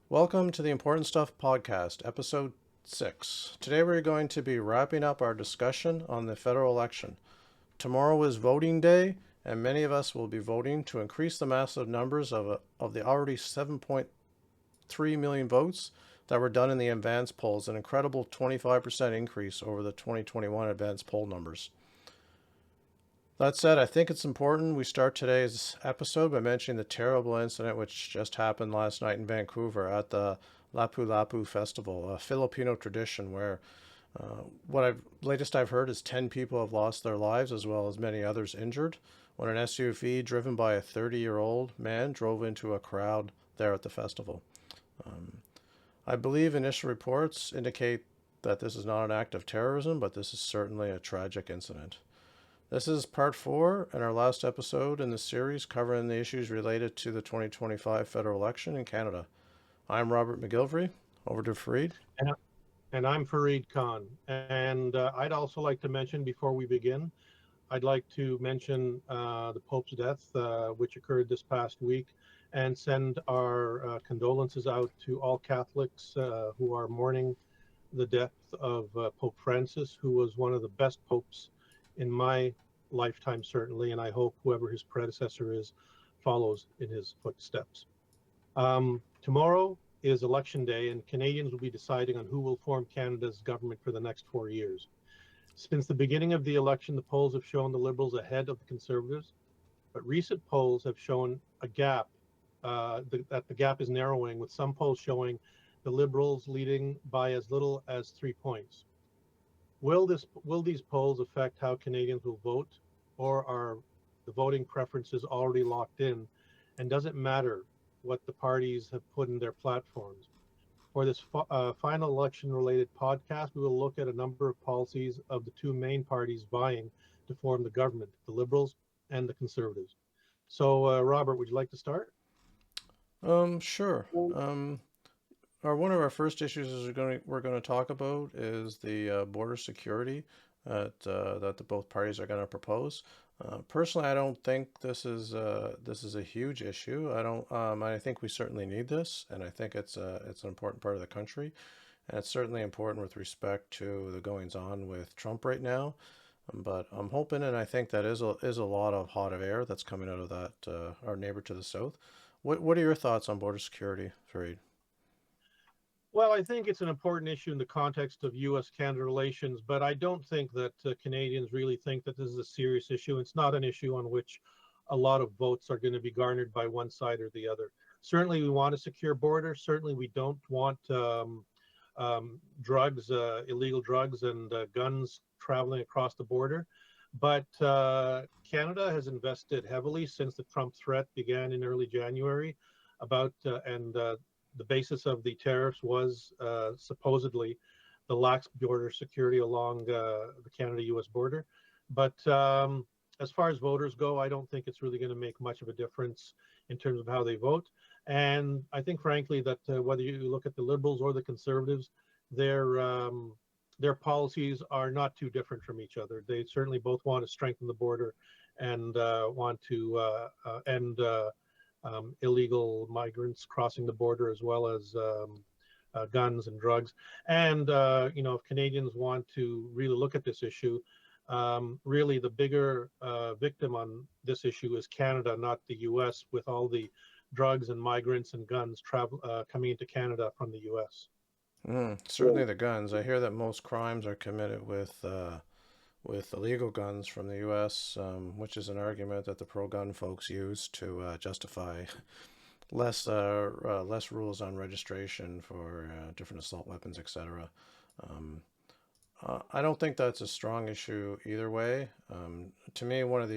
Welcome to the Important Stuff Podcast, Episode 6. Today we're going to be wrapping up our discussion on the federal election. Tomorrow is voting day, and many of us will be voting to increase the massive numbers of the already 7.3 million votes that were done in the advance polls, an incredible 25% increase over the 2021 advance poll numbers. That said, I think it's important we start today's episode by mentioning the terrible incident which just happened last night in Vancouver at the Lapu-Lapu Festival, a Filipino tradition where latest I've heard is 10 people have lost their lives as well as many others injured when an SUV driven by a 30-year-old man drove into a crowd there at the festival. I believe initial reports indicate that this is not an act of terrorism, but this is certainly a tragic incident. This is part 4 and our last episode in the series covering the issues related to the 2025 federal election in Canada. I'm Robert McGilvery. Over to Fareed. And, and I'm Fareed Khan. And I'd also like to mention before we begin, I'd like to mention the Pope's death, which occurred this past week, and send our condolences out to all Catholics who are mourning the death of Pope Francis, who was one of the best popes in my lifetime, certainly, and I hope whoever his predecessor is follows in his footsteps. Tomorrow is election day, and Canadians will be deciding on who will form Canada's government for the next 4 years. Since the beginning of the election, the polls have shown the Liberals ahead of the Conservatives, but recent polls have shown a gap, that the gap is narrowing, with some polls showing the Liberals leading by as little as 3 points. Will these polls affect how Canadians will vote, or are the voting preferences already locked in, and does it matter what the parties have put in their platforms? For this final election related podcast, we will look at a number of policies of the two main parties vying to form the government, the Liberals and the Conservatives. So, Robert, would you like to start? Sure. One of our first issues we're going to talk about is the border security that the both parties are going to propose. Personally, I don't think this is a huge issue. I think we certainly need this, and I think it's an important part of the country, and it's certainly important with respect to the goings on with Trump right now. But I'm hoping, and I think that is a lot of hot air that's coming out of that our neighbor to the south. What are your thoughts on border security, Fareed? Well, I think it's an important issue in the context of US Canada relations, but I don't think that Canadians really think that this is a serious issue. It's not an issue on which a lot of votes are going to be garnered by one side or the other. Certainly, we want a secure border. Certainly, we don't want drugs, illegal drugs, and guns traveling across the border. But Canada has invested heavily since the Trump threat began in early January and the basis of the tariffs was supposedly the lax border security along the Canada-U.S. border. But as far as voters go, I don't think it's really going to make much of a difference in terms of how they vote. And I think, frankly, that whether you look at the Liberals or the Conservatives, their policies are not too different from each other. They certainly both want to strengthen the border and want to end illegal migrants crossing the border, as well as guns and drugs. And if Canadians want to really look at this issue, really the bigger victim on this issue is Canada, not the U.S., with all the drugs and migrants and guns coming into Canada from the U.S. Certainly the guns. I hear that most crimes are committed with illegal guns from the U.S., which is an argument that the pro-gun folks use to justify less rules on registration for different assault weapons, etc. Um, I don't think that's a strong issue either way. To me, one of the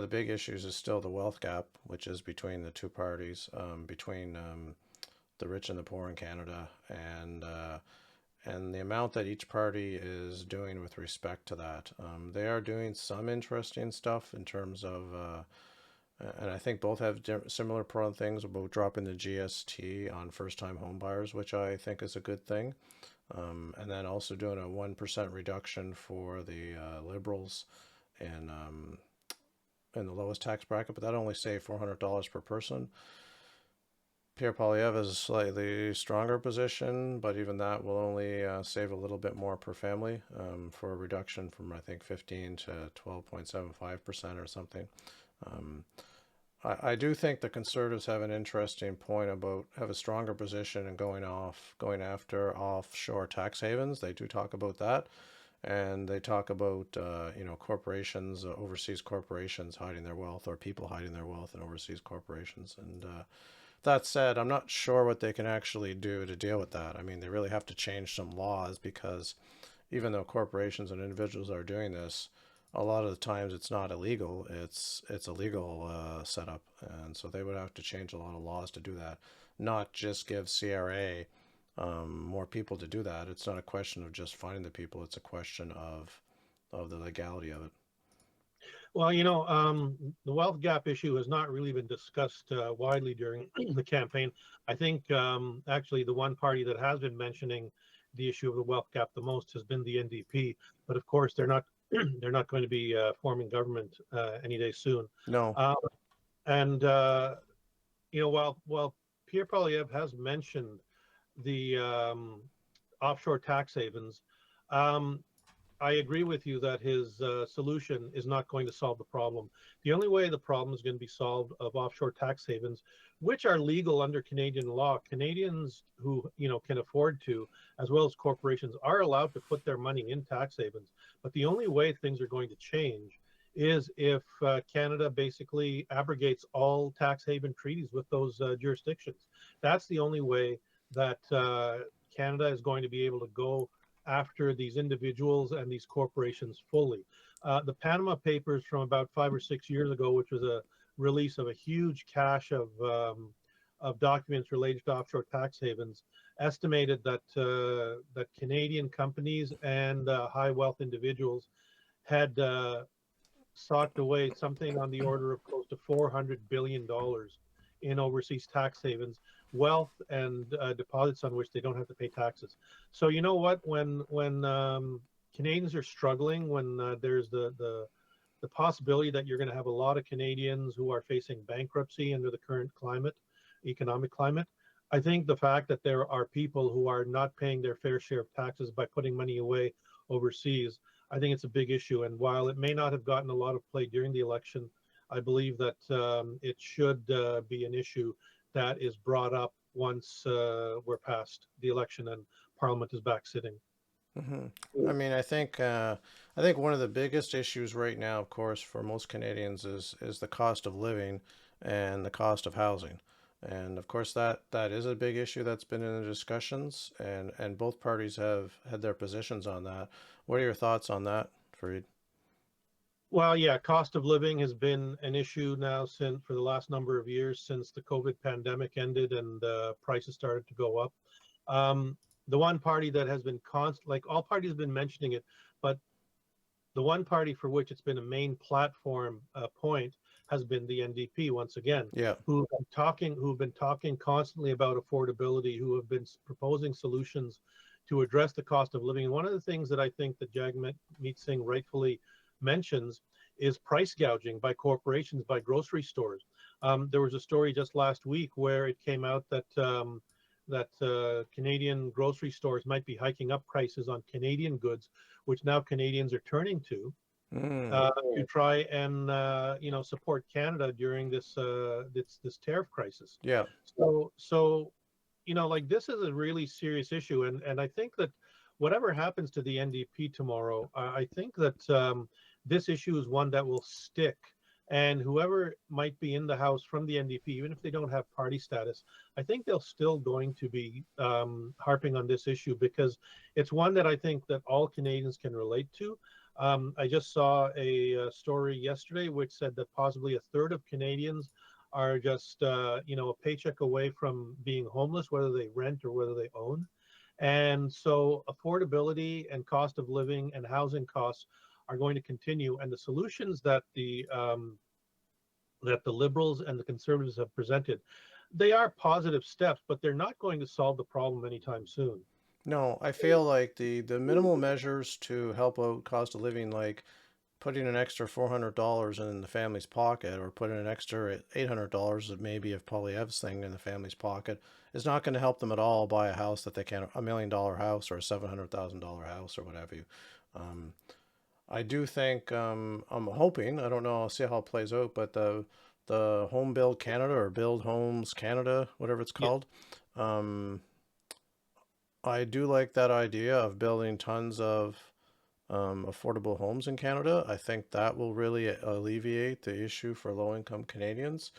big issues is still the wealth gap, which is between the two parties, between the rich and the poor in Canada, and the amount that each party is doing with respect to that. They are doing some interesting stuff in terms of, and I think both have similar pro things about dropping the GST on first-time home buyers, which I think is a good thing. And then also doing a 1% reduction for the liberals in, um, in the lowest tax bracket, but that only saved $400 per person. Pierre Poilievre has a slightly stronger position, but even that will only save a little bit more per family for a reduction from, I think, 15 to 12.75% or something. Um, I do think the Conservatives have an interesting point about have a stronger position in going after offshore tax havens. They do talk about that, and they talk about corporations, overseas corporations hiding their wealth, or people hiding their wealth in overseas corporations. And that said, I'm not sure what they can actually do to deal with that. I mean, they really have to change some laws because even though corporations and individuals are doing this, a lot of the times it's not illegal. It's a legal setup, and so they would have to change a lot of laws to do that. Not just give CRA more people to do that. It's not a question of just finding the people. It's a question of the legality of it. Well, the wealth gap issue has not really been discussed widely during the campaign. I think actually the one party that has been mentioning the issue of the wealth gap the most has been the NDP, but of course they're not they're not going to be forming government any day soon. No. Um, and while Pierre Poilievre has mentioned the offshore tax havens, um, I agree with you that his solution is not going to solve the problem. The only way the problem is going to be solved of offshore tax havens, which are legal under Canadian law, Canadians who can afford to, as well as corporations, are allowed to put their money in tax havens. But the only way things are going to change is if Canada basically abrogates all tax haven treaties with those jurisdictions. That's the only way that Canada is going to be able to go after these individuals and these corporations fully. The Panama Papers from about 5 or 6 years ago, which was a release of a huge cache of documents related to offshore tax havens, estimated that that Canadian companies and high wealth individuals had socked away something on the order of close to $400 billion in overseas tax havens, wealth and deposits on which they don't have to pay taxes. So you know what? When Canadians are struggling, when there's the possibility that you're going to have a lot of Canadians who are facing bankruptcy under the current economic climate, I think the fact that there are people who are not paying their fair share of taxes by putting money away overseas, I think it's a big issue. And while it may not have gotten a lot of play during the election, I believe that it should be an issue that is brought up once we're past the election and Parliament is back sitting. Hmm. I mean, I think one of the biggest issues right now, of course, for most Canadians is the cost of living and the cost of housing. And of course, that is a big issue that's been in the discussions, and both parties have had their positions on that. What are your thoughts on that, Fareed? Well, yeah, cost of living has been an issue now since for the last number of years since the COVID pandemic ended and prices started to go up. Um, the one party that has been constant, like all parties have been mentioning it, but the one party for which it's been a main platform point has been the NDP once again, Yeah. who've been talking constantly about affordability, who have been proposing solutions to address the cost of living. And one of the things that I think that Jagmeet Singh rightfully mentions is price gouging by corporations, by grocery stores. There was a story just last week where it came out that Canadian grocery stores might be hiking up prices on Canadian goods, which now Canadians are turning Mm. to try and support Canada during this tariff crisis. Yeah. So like this is a really serious issue, and I think that whatever happens to the NDP tomorrow, I think that this issue is one that will stick. And whoever might be in the House from the NDP, even if they don't have party status, I think they're still going to be harping on this issue because it's one that I think that all Canadians can relate to. I just saw a story yesterday which said that possibly a third of Canadians are just a paycheck away from being homeless, whether they rent or whether they own. And so affordability and cost of living and housing costs are going to continue. And the solutions that the Liberals and the Conservatives have presented, they are positive steps, but they're not going to solve the problem anytime soon. No, I feel like the minimal measures to help out cost of living, like putting an extra $400 in the family's pocket, or putting an extra $800 that maybe of Poilievre's thing in the family's pocket, is not going to help them at all buy a house that they can, $1 million house or a $700,000 house or whatever you. Um, I do think, I'm hoping, I don't know, I'll see how it plays out, but the Home Build Canada, or Build Homes Canada, whatever it's Yeah. called, um, I do like that idea of building tons of affordable homes in Canada. I think that will really alleviate the issue for low income Canadians.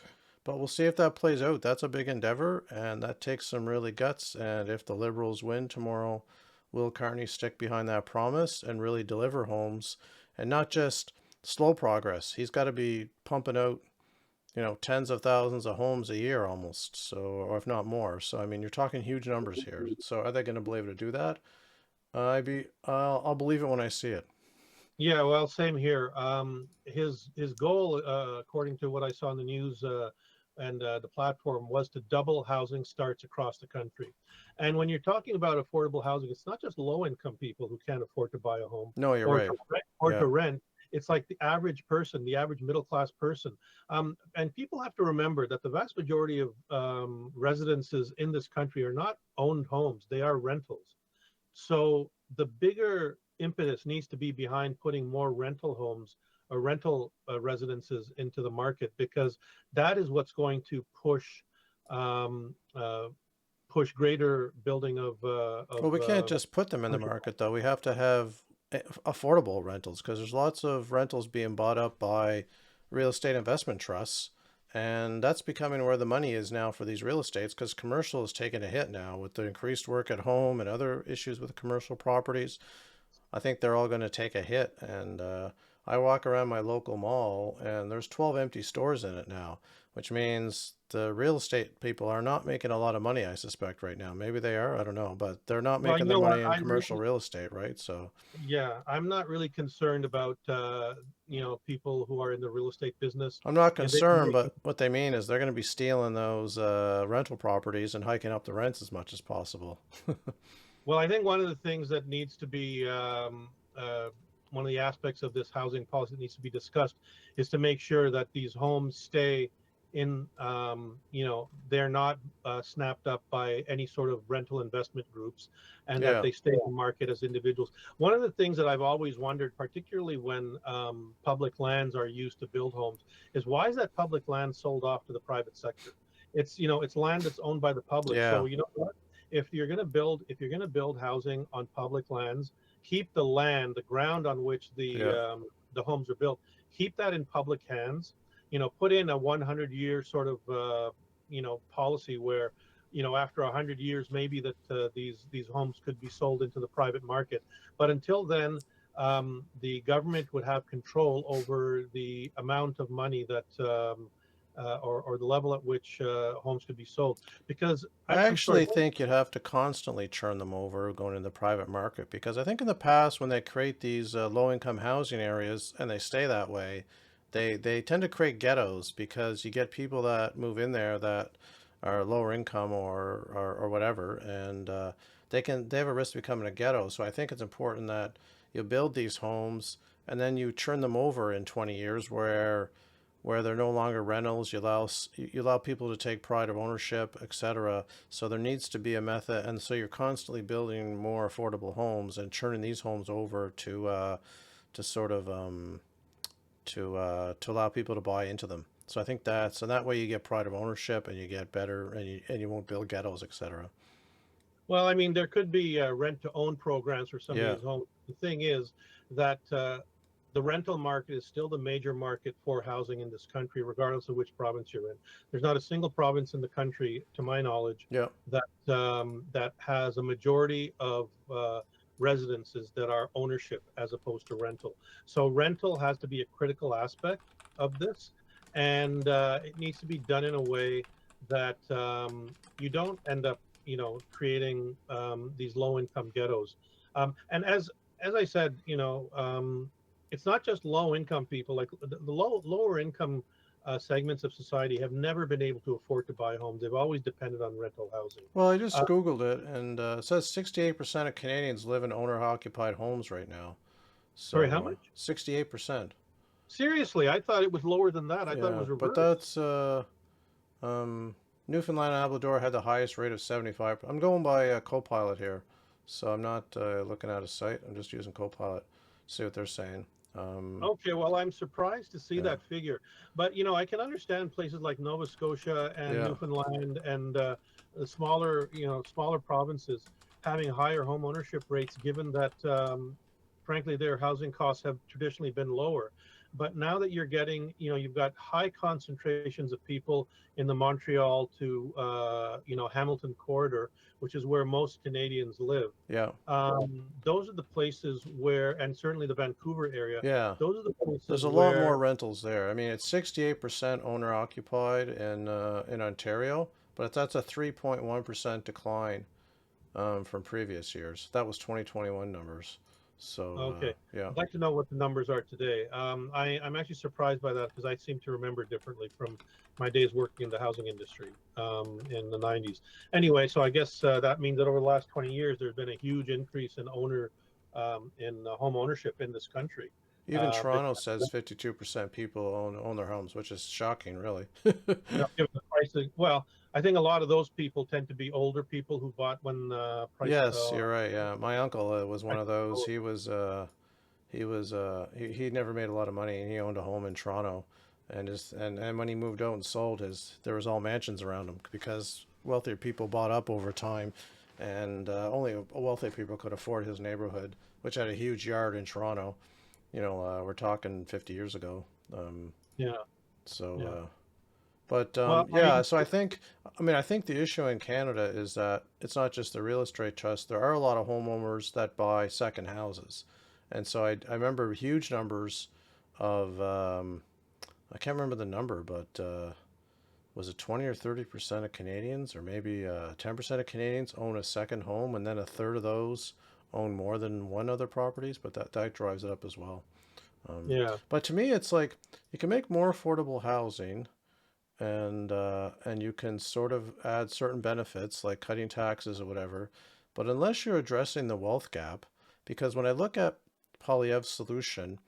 But we'll see if that plays out. That's a big endeavor, and that takes some really guts. And if the Liberals win tomorrow, will Carney stick behind that promise and really deliver homes, and not just slow progress? He's got to be pumping out, tens of thousands of homes a year almost. So, or if not more. So, I mean, you're talking huge numbers here. So, are they going to be able to do that? I'll believe it when I see it. Yeah, well, same here. His goal, according to what I saw in the news and the platform, was to double housing starts across the country. And when you're talking about affordable housing, it's not just low-income people who can't afford to buy a home No, you're or right. to rent, Yeah. It's like the average person, the average middle-class person. And people have to remember that the vast majority of residences in this country are not owned homes; they are rentals. So the bigger impetus needs to be behind putting more rental homes or rental residences into the market, because that is what's going to um, uh, push greater building Well, we can't of just put them in the commercial. market, though. We have to have affordable rentals, because there's lots of rentals being bought up by real estate investment trusts. And that's becoming where the money is now for these real estates, because commercial is taking a hit now with the increased work at home and other issues with commercial properties. I think they're all going to take a hit. And I walk around my local mall, and there's 12 empty stores in it now, which means the real estate people are not making a lot of money, I suspect, right now. Maybe they are, I don't know, but they're not Well, making you their know what? money in commercial real estate, right? So Yeah, I'm not really concerned about people who are in the real estate business. I'm not You know, they can concerned, make but what they mean is they're going to be stealing those rental properties and hiking up the rents as much as possible. Well, I think one of the things that needs to be one of the aspects of this housing policy that needs to be discussed is to make sure that these homes stay in, they're not snapped up by any sort of rental investment groups, and that Yeah, they stay in the market as individuals. One of the things that I've always wondered, particularly when public lands are used to build homes, is why is that public land sold off to the private sector? It's land that's owned by the public. yeah, So you know what? If you're going to build housing on public lands, keep the land, the ground on which yeah. the homes are built, keep that in public hands. Put in a 100-year sort of policy where after 100 years maybe that these homes could be sold into the private market. But until then, the government would have control over the amount of money that or the level at which homes could be sold. Because I I'm sorry. actually think you'd have to constantly churn them over going in the private market, because I think in the past when they create these low-income housing areas and they stay that way, they tend to create ghettos, because you get people that move in there that are lower income, or whatever, and they have a risk of becoming a ghetto. So I think it's important that you build these homes and then you churn them over in 20 years, where they're no longer rentals. You allow people to take pride of ownership, etc. So there needs to be a method, and so you're constantly building more affordable homes and churning these homes over to sort of to allow people to buy into them. So I think that way you get pride of ownership, and you get better, and you won't build ghettos, etc. Well, I mean, there could be rent to own programs for some of Yeah, these homes. The thing is that the rental market is still the major market for housing in this country, regardless of which province you're in. There's not a single province in the country, to my knowledge, yeah. that has a majority of residences that are ownership as opposed to rental. So rental has to be a critical aspect of this, and it needs to be done in a way that you don't end up, creating these low-income ghettos. And as I said, it's not just low-income people. Like the lower income segments of society have never been able to afford to buy homes. They've always depended on rental housing. Well, I just Uh, Googled it, and it says 68% of Canadians live in owner-occupied homes right now. Sorry, how So much? 68%. Seriously, I thought it was lower than that. I thought it Yeah, was but reversed. that's um, Newfoundland and Labrador had the highest rate of 75. I'm going by Copilot here, so I'm not looking at a site. I'm just using Copilot, see what they're saying. Um, Okay, well, I'm surprised to see yeah, that figure. But, I can understand places like Nova Scotia and yeah, Newfoundland and the smaller provinces having higher home ownership rates, given that, frankly, their housing costs have traditionally been lower. But now that you're getting, you've got high concentrations of people in the Montreal to, Hamilton corridor, which is where most Canadians live. yeah, Those are the places where, and certainly the Vancouver area, yeah. those are the There's places a lot where, more rentals there. I mean, it's 68% owner occupied in Ontario, but that's a 3.1% decline from previous years. That was 2021 numbers. So okay, yeah, I'd like to know what the numbers are today. I'm actually surprised by that because I seem to remember differently from my days working in the housing industry in the 90s. Anyway, so I guess that means that over the last 20 years, there's been a huge increase in home ownership in this country. even But Toronto says 52% people own their homes, which is shocking, really. given the pricing, well, I think a lot of those people tend to be older people who bought when price Yes, you're right. Yeah, my uncle was one prices of were those. lower. He never made a lot of money, and he owned a home in Toronto, and when he moved out and sold his, there was all mansions around him because wealthier people bought up over time, and only wealthy people could afford his neighborhood, which had a huge yard in Toronto. We're talking 50 years ago. Um, Yeah, so, yeah. but Well, I yeah, mean, so I think the issue in Canada is that it's not just the real estate trust. There are a lot of homeowners that buy second houses, and so I remember huge numbers of I can't remember the number, but was it 20 or 30% of Canadians, or maybe 10% of Canadians own a second home, and then a third of those own more than one other properties, but that drives it up as well. yeah. But to me, it's like you can make more affordable housing and you can sort of add certain benefits like cutting taxes or whatever. But unless you're addressing the wealth gap, because when I look at Poilievre's solution,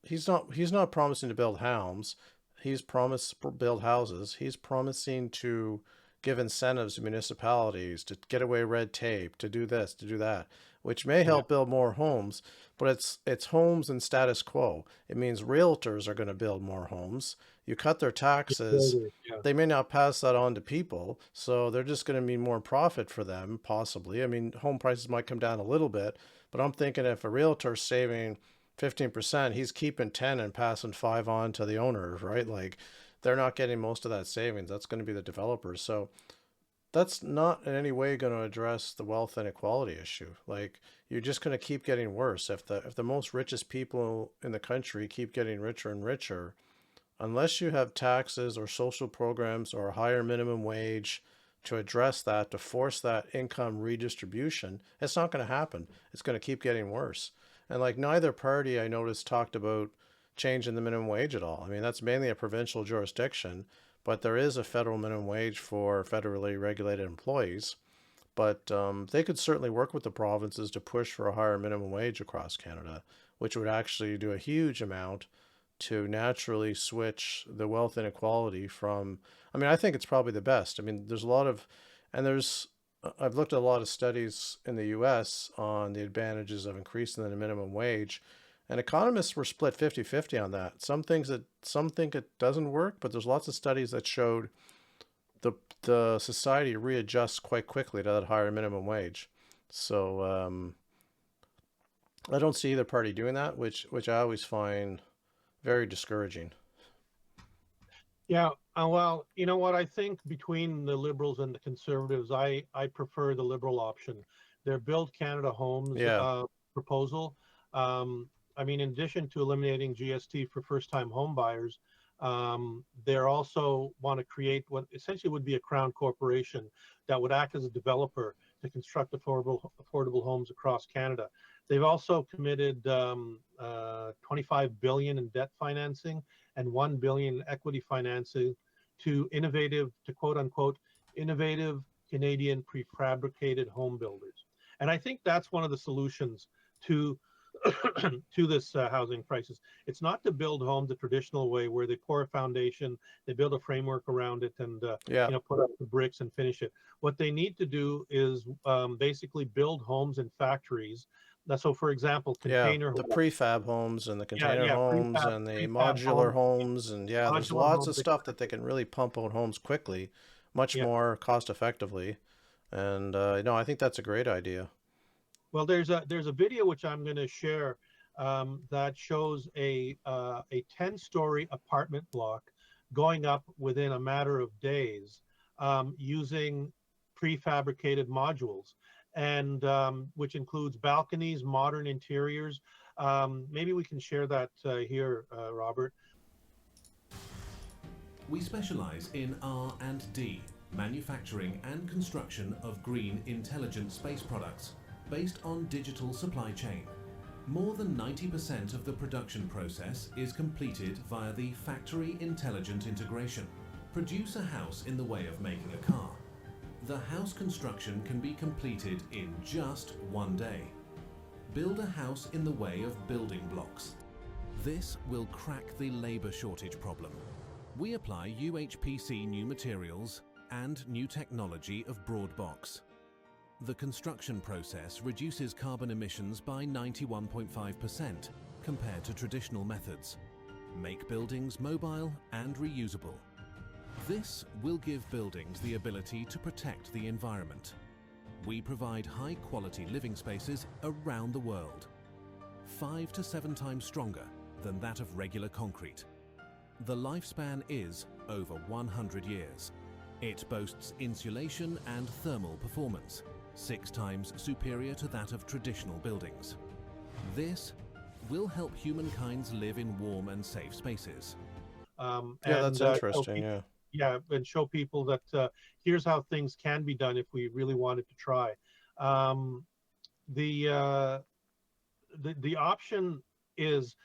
he's not promising to build homes. He's promised to build houses. He's promising to give incentives to municipalities to get away red tape, to do this, to do that, which may Yeah. help build more homes, but it's homes and status quo. It means realtors are going to build more homes. You cut their taxes, Builders, yeah. they may not pass that on to people, so they're just going to mean more profit for them, possibly. I mean, home prices might come down a little bit, but I'm thinking if a realtor's saving 15%, he's keeping 10 and passing 5 on to the owners, right? Like they're not getting most of that savings. That's going to be the developers. So that's not in any way going to address the wealth inequality issue. Like you're just going to keep getting worse if the most richest people in the country keep getting richer and richer, unless you have taxes or social programs or a higher minimum wage to address that, to force that income redistribution, it's not going to happen. It's going to keep getting worse. And like neither party I noticed talked about changing the minimum wage at all. I mean, that's mainly a provincial jurisdiction, but there is a federal minimum wage for federally regulated employees. But they could certainly work with the provinces to push for a higher minimum wage across Canada, which would actually do a huge amount to naturally switch the wealth inequality from. I mean, I think it's probably the best. I mean, there's a lot of, and there's, I've looked at a lot of studies in the US on the advantages of increasing the minimum wage, and economists were split 50-50 on that. Some think it doesn't work, but there's lots of studies that showed the society readjusts quite quickly to that higher minimum wage. So I don't see either party doing that, which I always find very discouraging. Yeah. Well, you know what? I think between the Liberals and the Conservatives, I prefer the Liberal option. Their Build Canada Homes Yeah, proposal. I mean, in addition to eliminating GST for first-time home buyers, they're also want to create what essentially would be a crown corporation that would act as a developer to construct affordable homes across Canada. They've also committed 25 billion in debt financing and 1 billion equity financing to quote unquote innovative Canadian prefabricated home builders. And I think that's one of the solutions to to this housing crisis. It's not to build homes the traditional way, where they pour a foundation, they build a framework around it, and Yeah. put up the bricks and finish it. What they need to do is basically build homes in factories. So, for example, Yeah, container the homes. prefab homes and the Yeah, container yeah, homes and the prefab modular homes, homes, and yeah, there's modular lots of homes. stuff that they can really pump out homes quickly, much Yeah. more cost effectively. And no, I think that's a great idea. Well, there's a video which I'm going to share that shows a 10-story apartment block going up within a matter of days using prefabricated modules, and which includes balconies, modern interiors. Maybe we can share that here, Robert. We specialize in R&D, manufacturing and construction of green intelligent space products based on digital supply chain. More than 90% of the production process is completed via the factory intelligent integration. Produce a house in the way of making a car. The house construction can be completed in just one day. Build a house in the way of building blocks. This will crack the labor shortage problem. We apply UHPC new materials and new technology of BroadBox. The construction process reduces carbon emissions by 91.5% compared to traditional methods. Make buildings mobile and reusable. This will give buildings the ability to protect the environment. We provide high-quality living spaces around the world, 5 to 7 times stronger than that of regular concrete. The lifespan is over 100 years. It boasts insulation and thermal performance, 6 times superior to that of traditional buildings. This will help humankind's live in warm and safe spaces. Yeah, that's interesting. Yeah. Yeah, and show people that here's how things can be done if we really wanted to try. Um, the option is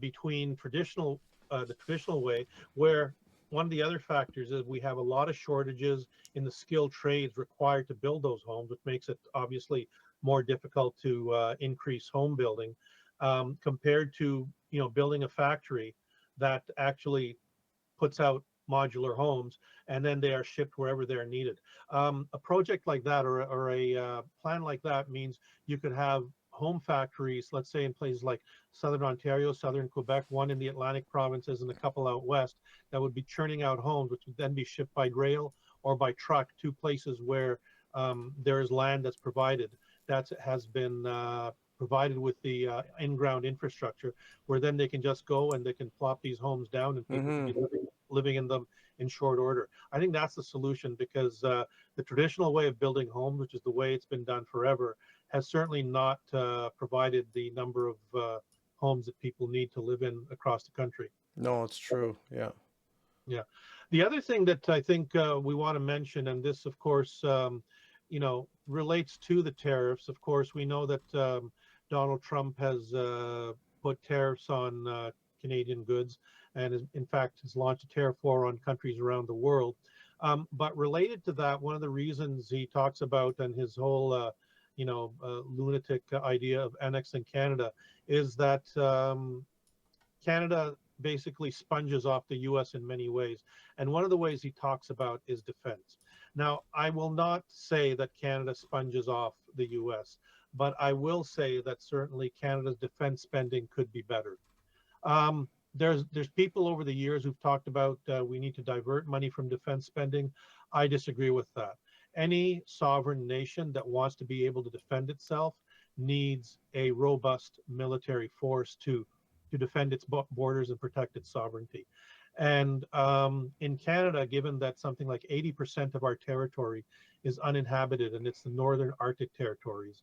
between the traditional way, where one of the other factors is we have a lot of shortages in the skilled trades required to build those homes, which makes it obviously more difficult to increase home building compared to building a factory that actually puts out modular homes, and then they are shipped wherever they're needed. A project like that, or a plan like that, means you could have home factories, let's say in places like southern Ontario, southern Quebec, one in the Atlantic provinces, and a couple out west, that would be churning out homes, which would then be shipped by rail or by truck to places where there is land that's provided, that has been provided with the in-ground infrastructure, where then they can just go and they can plop these homes down, and people can be living in them in short order. I think that's the solution, because the traditional way of building homes, which is the way it's been done forever, has certainly not provided the number of homes that people need to live in across the country. No, it's true. Yeah. Yeah. The other thing that I think we want to mention, and this, of course, relates to the tariffs. Of course, we know that Donald Trump has put tariffs on Canadian goods, and in fact has launched a tariff war on countries around the world. But related to that, one of the reasons he talks about, and his whole lunatic idea of annexing Canada, is that Canada basically sponges off the US in many ways. And one of the ways he talks about is defense. Now, I will not say that Canada sponges off the US, but I will say that certainly Canada's defense spending could be better. There's people over the years who've talked about we need to divert money from defense spending. I disagree with that. Any sovereign nation that wants to be able to defend itself needs a robust military force to defend its borders and protect its sovereignty. And in Canada, given that something like 80% of our territory is uninhabited, and it's the northern Arctic territories,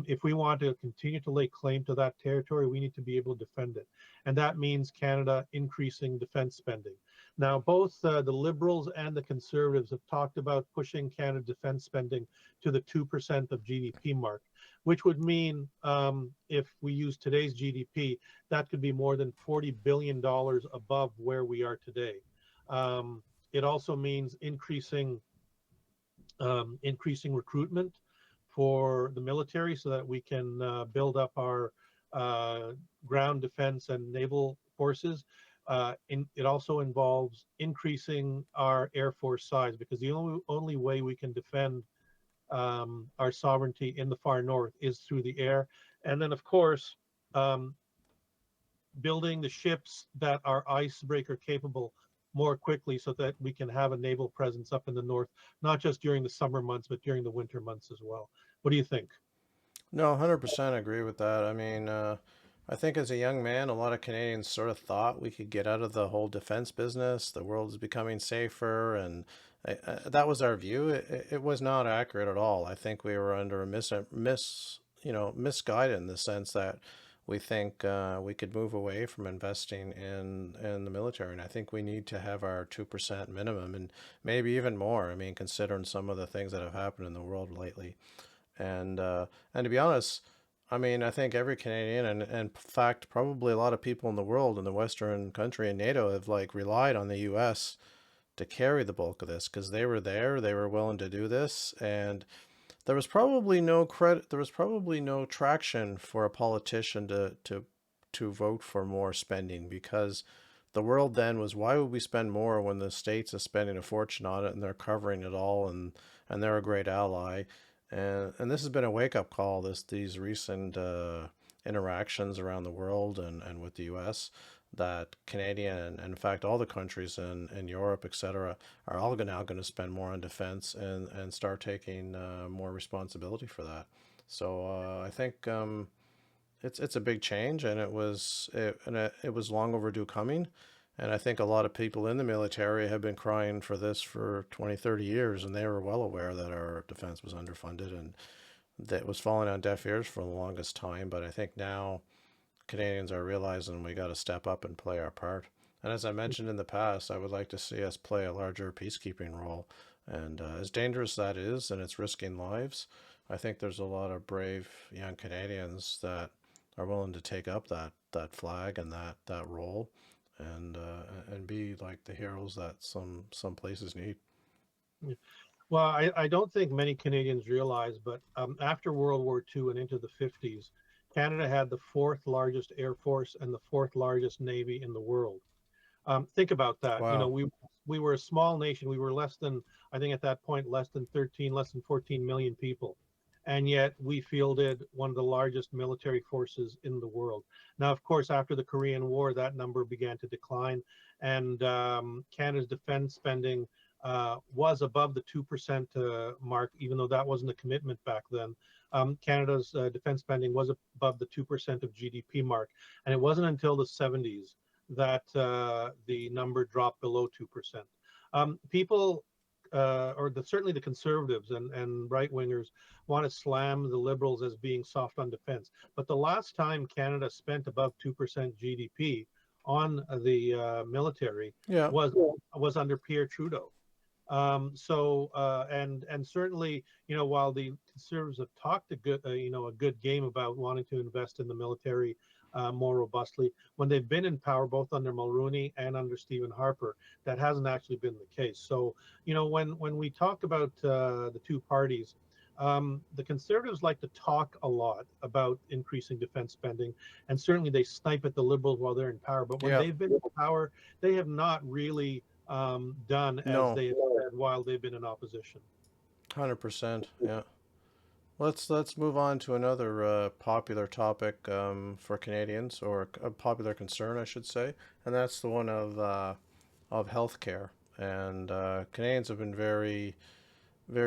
if we want to continue to lay claim to that territory, we need to be able to defend it. And that means Canada increasing defense spending. Now, both the Liberals and the Conservatives have talked about pushing Canada defense spending to the 2% of GDP mark, which would mean, if we use today's GDP, that could be more than $40 billion above where we are today. It also means increasing recruitment for the military, so that we can build up our uh, ground defense and naval forces. It also involves increasing our Air Force size, because the only way we can defend our sovereignty in the far north is through the air. And then, of course, um, building the ships that are icebreaker capable more quickly, so that we can have a naval presence up in the north, not just during the summer months, but during the winter months as well. What do you think? No, 100% agree with that. I mean, I think as a young man, a lot of Canadians sort of thought we could get out of the whole defense business. The world is becoming safer, and that was our view. It was not accurate at all. I think we were under a misguided in the sense that we think we could move away from investing in the military, and I think we need to have our 2% minimum, and maybe even more. I mean, considering some of the things that have happened in the world lately. And to be honest, I mean, I think every Canadian and in fact probably a lot of people in the world in the Western country and NATO have like relied on the U.S. to carry the bulk of this because they were there, they were willing to do this, and there was probably no credit, there was probably no traction for a politician to vote for more spending because the world then was, why would we spend more when the states is spending a fortune on it and they're covering it all, and they're a great ally. And this has been a wake up call, these recent interactions around the world and with the US, that Canadian and in fact all the countries in Europe, etc., are all now going to spend more on defense and start taking more responsibility for that. So I think it's a big change, and it was long overdue coming. And I think a lot of people in the military have been crying for this for 20, 30 years, and they were well aware that our defense was underfunded and that was falling on deaf ears for the longest time. But I think now Canadians are realizing we got to step up and play our part. And as I mentioned in the past, I would like to see us play a larger peacekeeping role. And as dangerous that is, and it's risking lives, I think there's a lot of brave young Canadians that are willing to take up that flag and that role, and be like the heroes that some places need. Yeah. Well, I don't think many Canadians realize, but after World War II and into the 50s, Canada had the fourth largest Air Force and the fourth largest Navy in the world. Think about that. You know, Wow. we were a small nation. We were less than, I think at that point, less than 14 million people. And yet we fielded one of the largest military forces in the world. Now, of course, after the Korean War, that number began to decline, and Canada's defense spending was above the 2% mark, even though that wasn't a commitment back then. Canada's defense spending was above the 2% of GDP mark, and it wasn't until the 70s that the number dropped below 2%. People, certainly the conservatives and right wingers, want to slam the liberals as being soft on defense. But the last time Canada spent above 2% GDP on the military Yeah. was under Pierre Trudeau. And certainly, you know, while the conservatives have talked a good game about wanting to invest in the military more robustly, when they've been in power, both under Mulroney and under Stephen Harper, that hasn't actually been the case. So, you know, when we talk about the two parties, the conservatives like to talk a lot about increasing defense spending, and certainly they snipe at the liberals while they're in power. But when Yeah. they've been in power, they have not really done as No. they have said while they've been in opposition. 100%. Yeah. Let's move on to another popular topic for Canadians, or a popular concern, I should say, and that's the one of healthcare. And Canadians have been very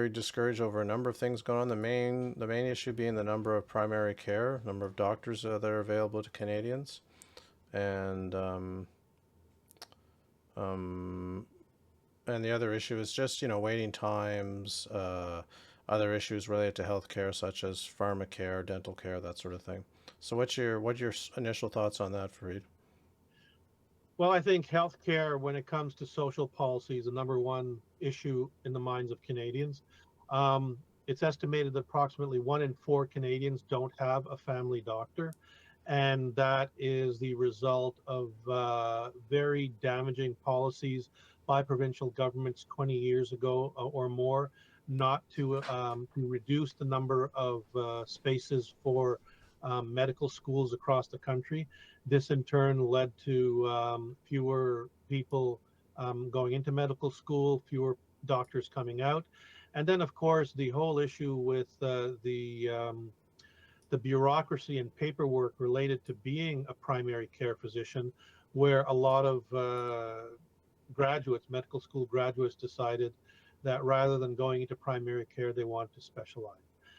discouraged over a number of things going on. The main issue being the number of primary care, number of doctors that are available to Canadians, and um, and the other issue is just, waiting times, other issues related to healthcare such as pharmacare, dental care, that sort of thing. So what's your initial thoughts on that, Fareed? Well, I think healthcare, when it comes to social policy, is the number one issue in the minds of Canadians. It's estimated that approximately 1 in 4 Canadians don't have a family doctor, and that is the result of very damaging policies by provincial governments 20 years ago or more, not to reduce the number of spaces for medical schools across the country. This in turn led to fewer people going into medical school, fewer doctors coming out. And then, of course, the whole issue with the bureaucracy and paperwork related to being a primary care physician, where a lot of graduates, medical school graduates, decided that rather than going into primary care, they want to specialize.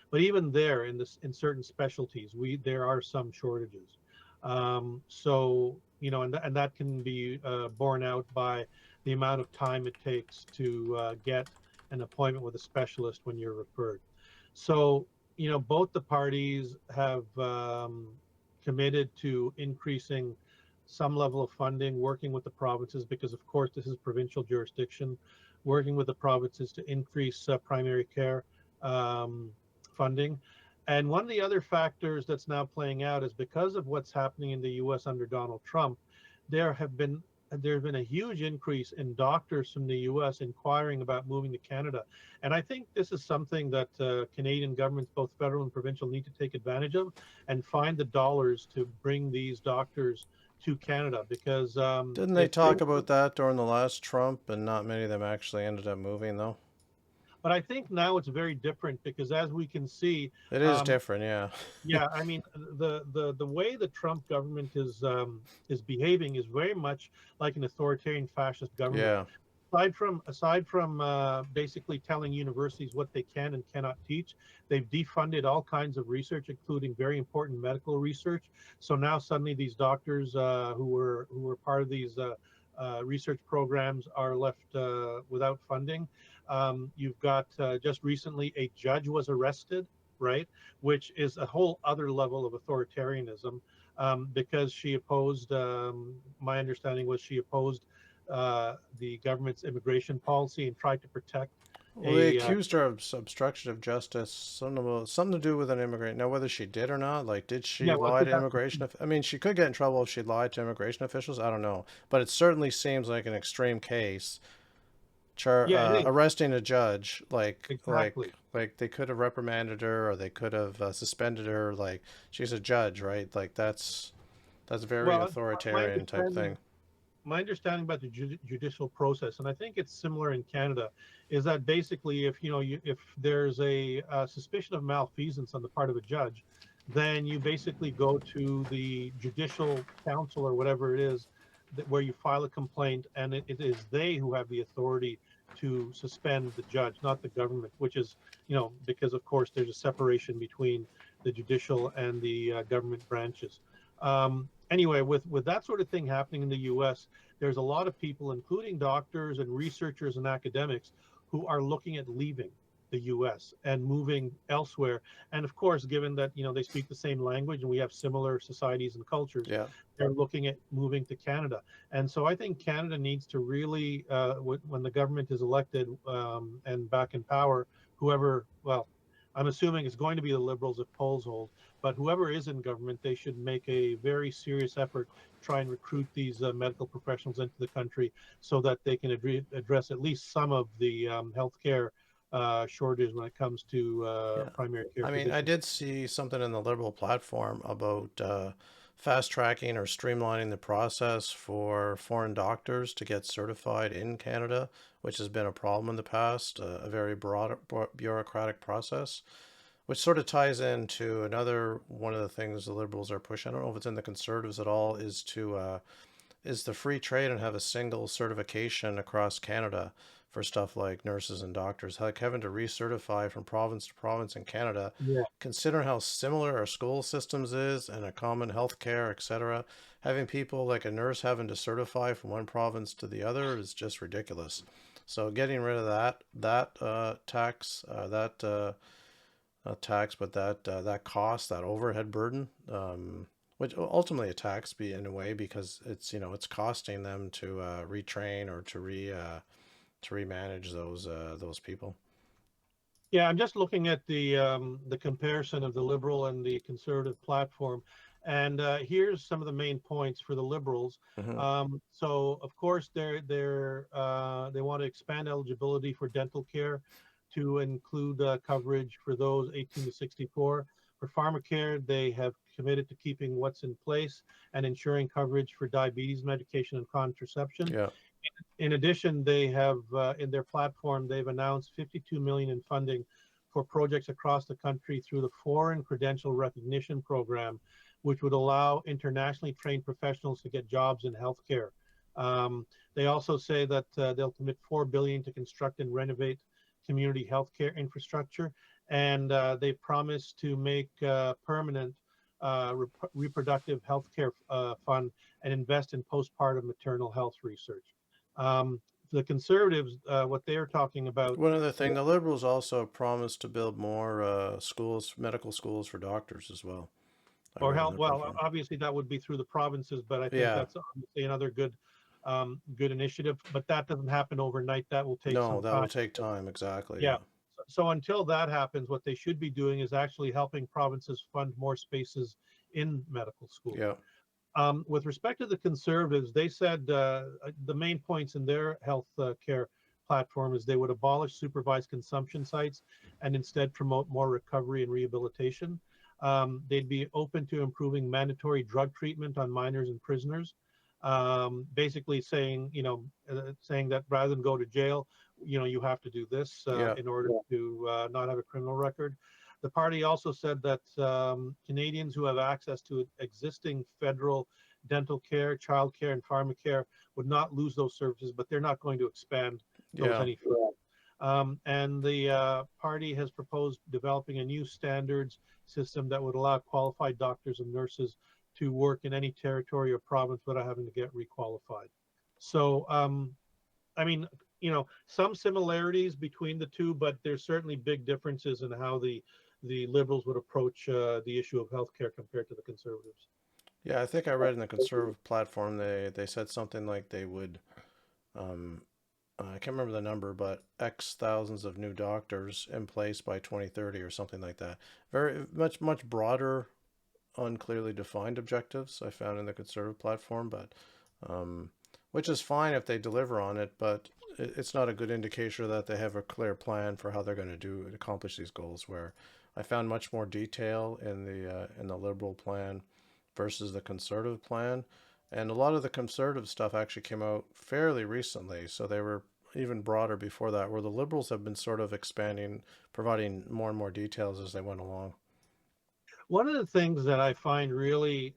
But even there, in certain specialties, there are some shortages. So and that can be borne out by the amount of time it takes to get an appointment with a specialist when you're referred. So both the parties have committed to increasing some level of funding, working with the provinces, because of course this is provincial jurisdiction, working with the provinces to increase primary care funding. And one of the other factors that's now playing out is because of what's happening in the US under Donald Trump, there's been a huge increase in doctors from the US inquiring about moving to Canada. And I think this is something that Canadian governments, both federal and provincial, need to take advantage of and find the dollars to bring these doctors to Canada, because Didn't they talk about that during the last Trump, and not many of them actually ended up moving, though? But I think now it's very different, because as we can see, It is different, yeah. yeah, I mean, the way the Trump government is behaving is very much like an authoritarian fascist government. Yeah. Aside from basically telling universities what they can and cannot teach, they've defunded all kinds of research, including very important medical research. So now suddenly these doctors who were part of these research programs are left without funding. You've got just recently a judge was arrested, right, which is a whole other level of authoritarianism, because she opposed, my understanding was she opposed the government's immigration policy and tried to protect. Well, they accused her of obstruction of justice, something to do with an immigrant. Now, whether she did or not, like, did she lie to immigration? I mean, she could get in trouble if she lied to immigration officials. I don't know, but it certainly seems like an extreme case. Arresting a judge, exactly. like they could have reprimanded her, or they could have suspended her. Like, she's a judge, right? Like that's very authoritarian type thing. My understanding about the judicial process, and I think it's similar in Canada, is that basically if there's a suspicion of malfeasance on the part of a judge, then you basically go to the judicial council or whatever it is, where you file a complaint, and it is they who have the authority to suspend the judge, not the government, which is, because of course there's a separation between the judicial and the government branches. Anyway, with that sort of thing happening in the US, there's a lot of people, including doctors and researchers and academics, who are looking at leaving the US and moving elsewhere. And of course, given that they speak the same language and we have similar societies and cultures, yeah, they're looking at moving to Canada. And so I think Canada needs to really, when the government is elected and back in power, whoever, well, I'm assuming it's going to be the Liberals if polls hold, but whoever is in government, they should make a very serious effort to try and recruit these medical professionals into the country so that they can address at least some of the healthcare shortage when it comes to primary care. I mean, I did see something in the Liberal platform about fast tracking or streamlining the process for foreign doctors to get certified in Canada, which has been a problem in the past, a very broad bureaucratic process, which sort of ties into another one of the things the Liberals are pushing. I don't know if it's in the Conservatives at all, is the free trade and have a single certification across Canada for stuff like nurses and doctors. Like having to recertify from province to province in Canada, considering how similar our school systems is and a common health care, etc. Having people like a nurse having to certify from one province to the other is just ridiculous. So getting rid of that tax, not tax, but that cost, that overhead burden, which ultimately a tax be in a way, because it's it's costing them to retrain or to remanage those people. Yeah, I'm just looking at the comparison of the Liberal and the Conservative platform, and here's some of the main points for the Liberals. So of course they want to expand eligibility for dental care to include coverage for those 18 to 64. For pharmacare, they have committed to keeping what's in place and ensuring coverage for diabetes medication and contraception. Yeah. In addition, they have in their platform, they've announced 52 million in funding for projects across the country through the Foreign Credential Recognition Program, which would allow internationally trained professionals to get jobs in healthcare. They also say that they'll commit 4 billion to construct and renovate community healthcare infrastructure, and they promise to make permanent reproductive healthcare fund and invest in postpartum maternal health research. The Conservatives, what they're talking about. One other thing, the Liberals also promised to build more schools, medical schools for doctors as well. Or health, well, obviously that would be through the provinces, but I think that's obviously another good initiative. But that doesn't happen overnight. That will take some time. No, that will take time, exactly. Yeah. So until that happens, what they should be doing is actually helping provinces fund more spaces in medical schools. Yeah. With respect to the Conservatives, they said the main points in their health care platform is they would abolish supervised consumption sites and instead promote more recovery and rehabilitation. They'd be open to improving mandatory drug treatment on minors and prisoners. Basically saying, saying that rather than go to jail, you have to do this in order to not have a criminal record. The party also said that Canadians who have access to existing federal dental care, child care, and pharmacare would not lose those services, but they're not going to expand those any further. And the party has proposed developing a new standards system that would allow qualified doctors and nurses to work in any territory or province without having to get requalified. So, I mean, some similarities between the two, but there's certainly big differences in how the Liberals would approach the issue of healthcare compared to the Conservatives. Yeah, I think I read in the Conservative platform they said something like they would, I can't remember the number, but X thousands of new doctors in place by 2030 or something like that. Very much broader, unclearly defined objectives I found in the Conservative platform, but which is fine if they deliver on it, but it's not a good indicator that they have a clear plan for how they're going to accomplish these goals. Where I found much more detail in the Liberal plan versus the Conservative plan, and a lot of the Conservative stuff actually came out fairly recently, so they were even broader before that, where the Liberals have been sort of expanding, providing more and more details as they went along. One of the things that I find really,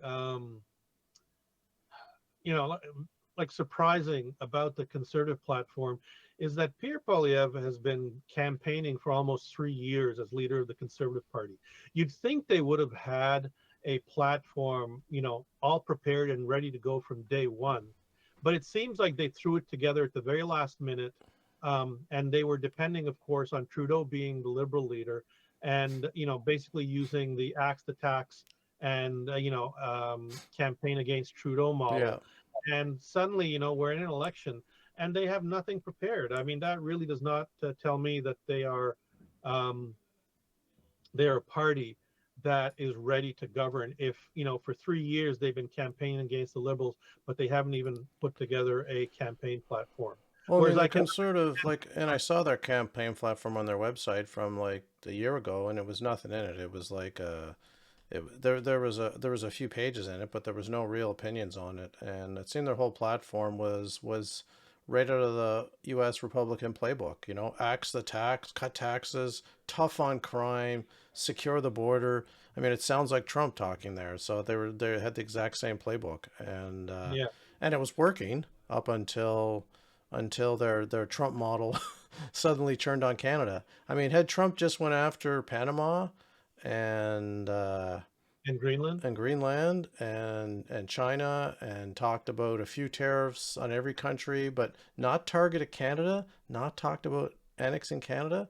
like surprising about the Conservative platform is that Pierre Poilievre has been campaigning for almost 3 years as leader of the Conservative Party. You'd think they would have had a platform, all prepared and ready to go from day one. But it seems like they threw it together at the very last minute. And they were depending, of course, on Trudeau being the Liberal leader and, basically using the axe to tax and, campaign against Trudeau model. Yeah. And suddenly, we're in an election and they have nothing prepared. I mean, that really does not tell me that they are a party that is ready to govern. If, for 3 years they've been campaigning against the Liberals, but they haven't even put together a campaign platform. Well, whereas the Conservative, and I saw their campaign platform on their website from like a year ago, and it was nothing in it. It was like there was a few pages in it, but there was no real opinions on it. And it seemed their whole platform was right out of the U.S. Republican playbook. Axe the tax, cut taxes, tough on crime, secure the border. I mean, it sounds like Trump talking there. So they had the exact same playbook, and and it was working up until their Trump model suddenly turned on Canada. I mean, had Trump just went after Panama and Greenland and China and talked about a few tariffs on every country, but not targeted Canada, not talked about annexing Canada,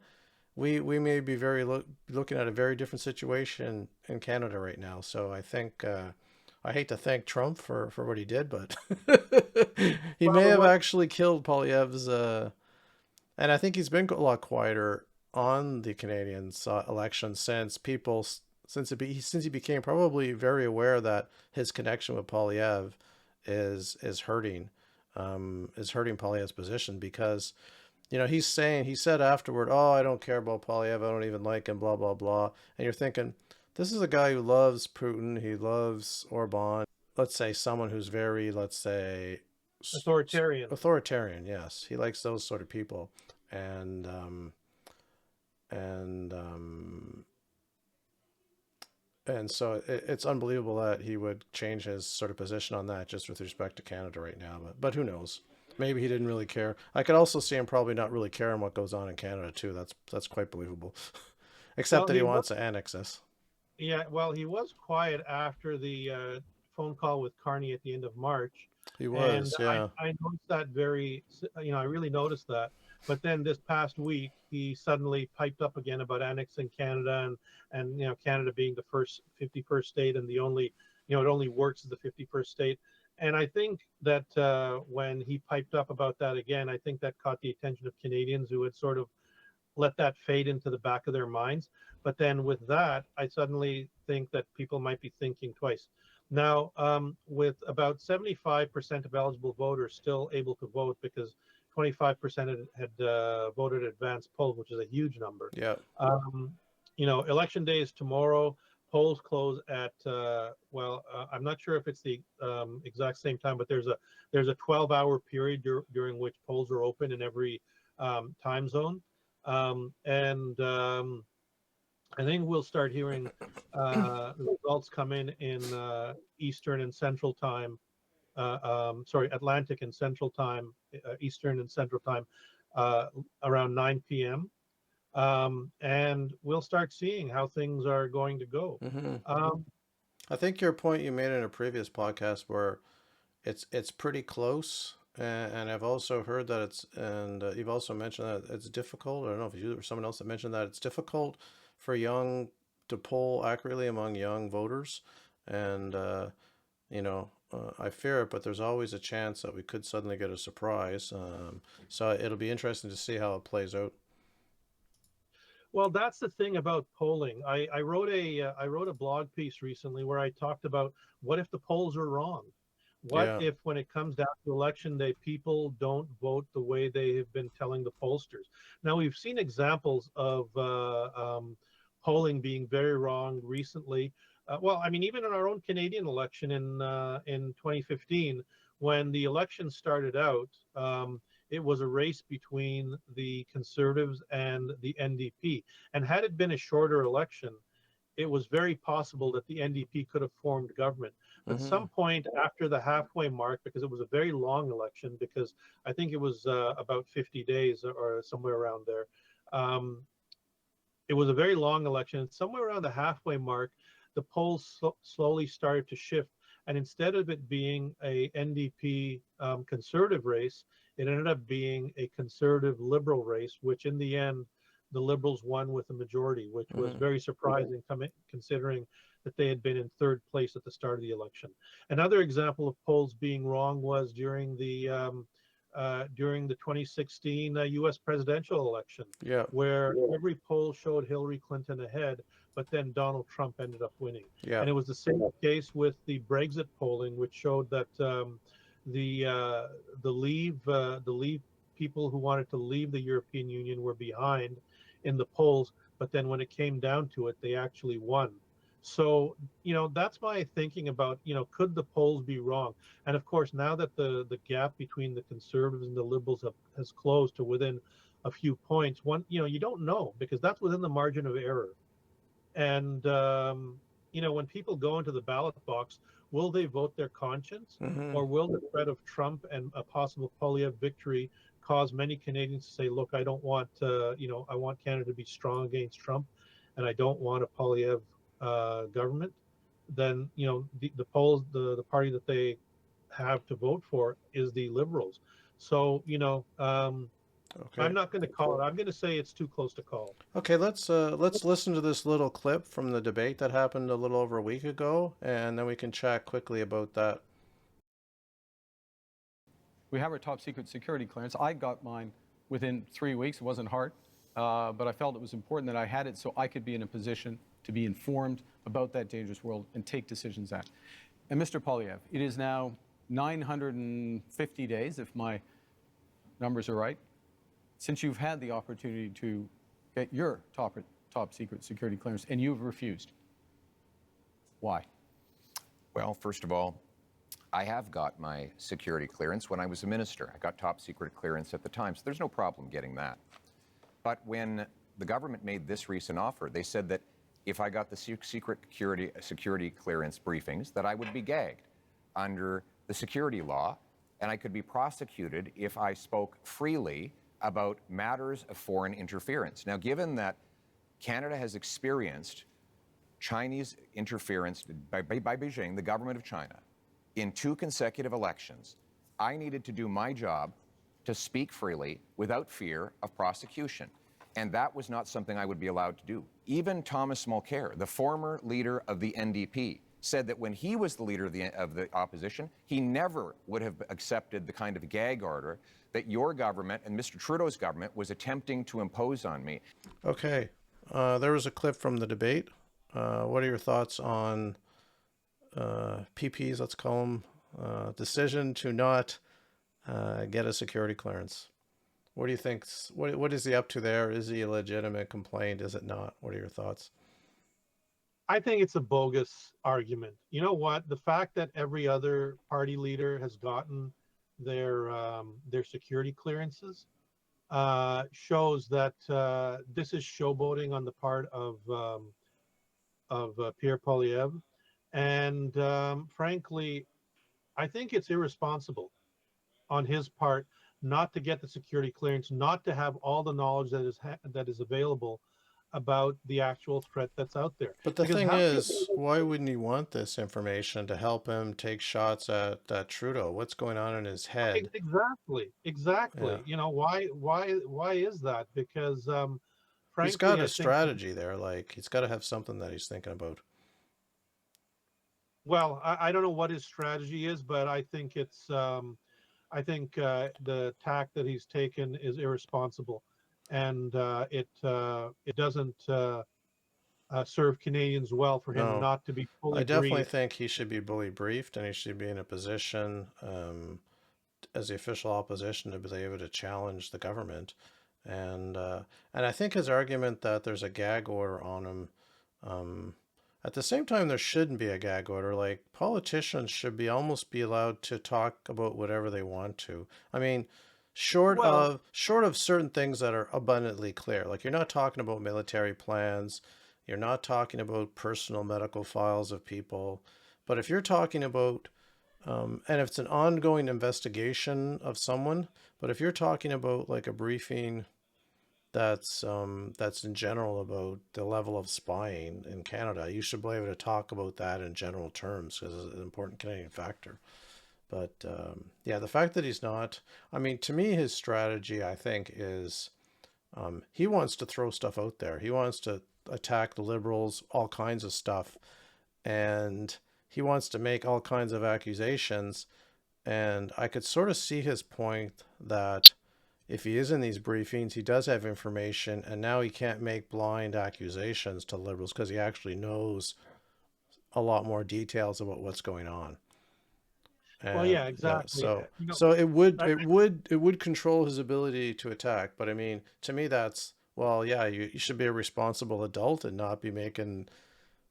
we may be looking at a very different situation in Canada right now. So I think I hate to thank Trump for what he did, but he may have actually killed Poilievre's, and I think he's been a lot quieter on the Canadian election since he became probably very aware that his connection with Poilievre is hurting Poilievre's position, because he said afterward, oh, I don't care about Poilievre, I don't even like him, blah blah blah. And you're thinking, This is a guy who loves Putin. He loves Orban. Let's say someone who's very, let's say, Authoritarian. authoritarian. Yes, he likes those sort of people, and and um, and so it's unbelievable that he would change his sort of position on that just with respect to Canada right now. But who knows? Maybe he didn't really care. I could also see him probably not really caring what goes on in Canada too. That's quite believable. Except Well, that he he was, wants to annex us. yeah, well, he was quiet after the phone call with Carney at the end of March. He And was, yeah. I noticed that I really noticed that. But then this past week, he suddenly piped up again about annexing Canada and Canada being the 51st state and the only, it only works as the 51st state. And I think that when he piped up about that again, I think that caught the attention of Canadians who had sort of let that fade into the back of their minds. But then with that, I suddenly think that people might be thinking twice. Now, with about 75% of eligible voters still able to vote because 25% had voted advance polls, which is a huge number. Yeah. Election day is tomorrow. Polls close at I'm not sure if it's the exact same time, but there's a 12-hour period during which polls are open in every time zone. I think we'll start hearing results come in Eastern and Central time. Atlantic and Central time, Eastern and Central time, around 9 p.m. And we'll start seeing how things are going to go. I think your point you made in a previous podcast where it's pretty close, and I've also heard that you've also mentioned that it's difficult. I don't know if you or someone else that mentioned that it's difficult for young to poll accurately among young voters, and I fear it, but there's always a chance that we could suddenly get a surprise. So it'll be interesting to see how it plays out. Well, that's the thing about polling. I wrote a blog piece recently where I talked about what if the polls are wrong? What Yeah. if, when it comes down to election day, people don't vote the way they have been telling the pollsters? Now, we've seen examples of polling being very wrong recently. Even in our own Canadian election in 2015, when the election started out, it was a race between the Conservatives and the NDP. And had it been a shorter election, it was very possible that the NDP could have formed government. But some point after the halfway mark, because it was a very long election, because I think it was about 50 days or somewhere around there. It was a very long election. Somewhere around the halfway mark, the polls slowly started to shift. And instead of it being a NDP conservative race, it ended up being a conservative liberal race, which in the end, the Liberals won with a majority, which was very surprising considering that they had been in third place at the start of the election. Another example of polls being wrong was during the 2016 U.S. presidential election, Yeah. where every poll showed Hillary Clinton ahead, but then Donald Trump ended up winning. Yeah. And it was the same case with the Brexit polling, which showed that the Leave people who wanted to leave the European Union were behind in the polls, but then when it came down to it, they actually won. So, that's my thinking about, could the polls be wrong? And of course, now that the gap between the Conservatives and the Liberals has closed to within a few points, you don't know, because that's within the margin of error. And, when people go into the ballot box, will they vote their conscience, or will the threat of Trump and a possible Poilievre victory cause many Canadians to say, look, I don't want, I want Canada to be strong against Trump, and I don't want a Poilievre government? Then, the polls, the party that they have to vote for is the Liberals. So, Okay. I'm not going to call it. I'm going to say it's too close to call. Okay, let's listen to this little clip from the debate that happened a little over a week ago, and then we can chat quickly about that. We have our top secret security clearance. I got mine within 3 weeks. It wasn't hard, but I felt it was important that I had it so I could be in a position to be informed about that dangerous world and take decisions at. And Mr. Poilievre, it is now 950 days, if my numbers are right, since you've had the opportunity to get your top secret security clearance, and you've refused. Why? Well, first of all, I have got my security clearance when I was a minister. I got top secret clearance at the time, so there's no problem getting that. But when the government made this recent offer, they said that if I got the secret security clearance briefings, that I would be gagged under the security law, and I could be prosecuted if I spoke freely about matters of foreign interference. Now, given that Canada has experienced Chinese interference by Beijing, the government of China, in 2 consecutive elections, I needed to do my job to speak freely without fear of prosecution. And that was not something I would be allowed to do. Even Thomas Mulcair, the former leader of the NDP, said that when he was the leader of the opposition, he never would have accepted the kind of gag order that your government and Mr. Trudeau's government was attempting to impose on me. Okay. There was a clip from the debate. What are your thoughts on PP's, let's call them, decision to not get a security clearance? What do you think? What is he up to there? Is he a legitimate complaint? Is it not? What are your thoughts? I think it's a bogus argument. You know what? The fact that every other party leader has gotten their security clearances shows that this is showboating on the part of Pierre Poilievre, and frankly, I think it's irresponsible on his part not to get the security clearance, not to have all the knowledge that is available about the actual threat that's out there. But the Because thing how is, why wouldn't he want this information to help him take shots at Trudeau? What's going on in his head? Exactly. Yeah. You know, why is that? Because frankly, He's got I a think, strategy there. Like, he's got to have something that he's thinking about. well, I don't know what his strategy is, but I think I think the tack that he's taken is irresponsible, and it doesn't serve Canadians well for him No, not to be I fully definitely briefed. think he should be fully briefed, and he should be in a position, as the official opposition, to be able to challenge the government. And I think his argument that there's a gag order on him, at the same time, there shouldn't be a gag order. Like, politicians should be almost be allowed to talk about whatever they want to. I mean, Well, short of certain things that are abundantly clear. Like, you're not talking about military plans, you're not talking about personal medical files of people. But if you're talking about, and if it's an ongoing investigation of someone, but if you're talking about like a briefing that's in general about the level of spying in Canada, you should be able to talk about that in general terms because it's an important Canadian factor. But yeah, the fact that he's not, I mean, to me, his strategy, I think, is he wants to throw stuff out there. He wants to attack the Liberals, all kinds of stuff. And he wants to make all kinds of accusations. And I could sort of see his point that if he is in these briefings, he does have information, and now he can't make blind accusations to Liberals because he actually knows a lot more details about what's going on. well, And yeah, yeah, exactly. You know, so I, it would control his ability to attack. But I mean, to me, that's, well, yeah, you should be a responsible adult and not be making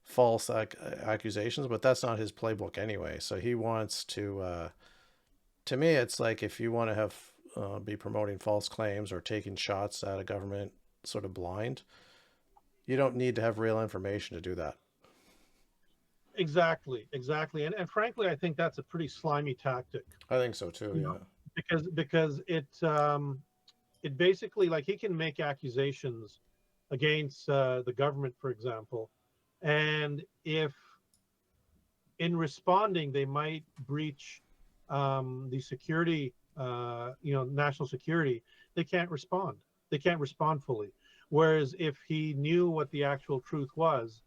false accusations. But that's not his playbook anyway. So he wants to me, it's like if you want to have be promoting false claims or taking shots at a government sort of blind, you don't need to have real information to do that. exactly, and frankly, I think that's a pretty slimy tactic. I think so too. You know, Yeah. because it basically, like, he can make accusations against the government, for example, and if in responding they might breach the security, national security, they can't respond. They can't respond fully. Whereas if he knew what the actual truth was,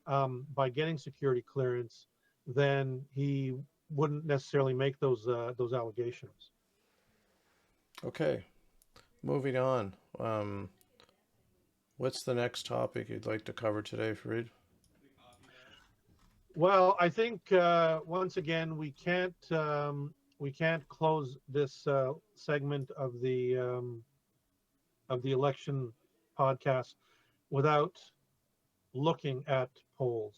by getting security clearance, then he wouldn't necessarily make those allegations. Okay. Moving on. What's the next topic you'd like to cover today, Fareed? Well, I think once again we can't close this segment of the election podcast without looking at polls.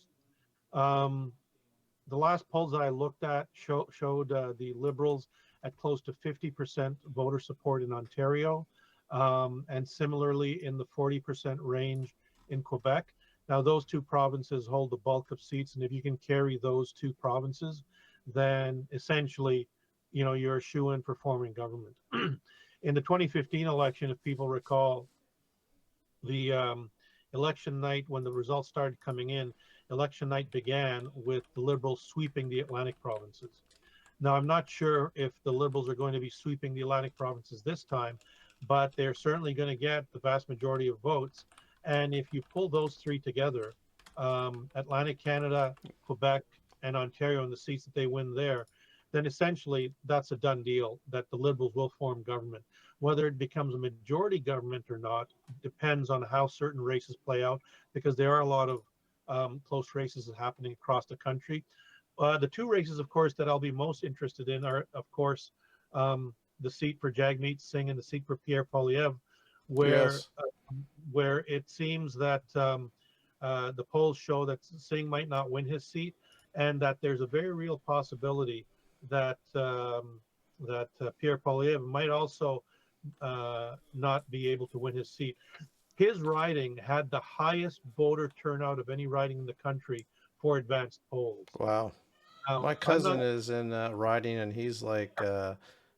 The last polls that I looked at showed the Liberals at close to 50% voter support in Ontario, and similarly in the 40% range in Quebec. Now, those two provinces hold the bulk of seats, and if you can carry those two provinces, then essentially, you're a shoo-in for forming government. In the 2015 election, if people recall, the election night, when the results started coming in, election night began with the Liberals sweeping the Atlantic provinces. Now, I'm not sure if the Liberals are going to be sweeping the Atlantic provinces this time, but they're certainly going to get the vast majority of votes. And if you pull those three together, Atlantic Canada, Quebec, and Ontario, and the seats that they win there, then essentially that's a done deal that the Liberals will form government. Whether it becomes a majority government or not depends on how certain races play out, because there are a lot of close races happening across the country. The two races, of course, that I'll be most interested in are, of course, the seat for Jagmeet Singh and the seat for Pierre Poilievre, where Yes. where it seems that the polls show that Singh might not win his seat, and that there's a very real possibility that Pierre Poilievre might also not be able to win his seat. His riding had the highest voter turnout of any riding in the country for advanced polls. Wow. Now, My I'm not cousin is in riding, and he's like,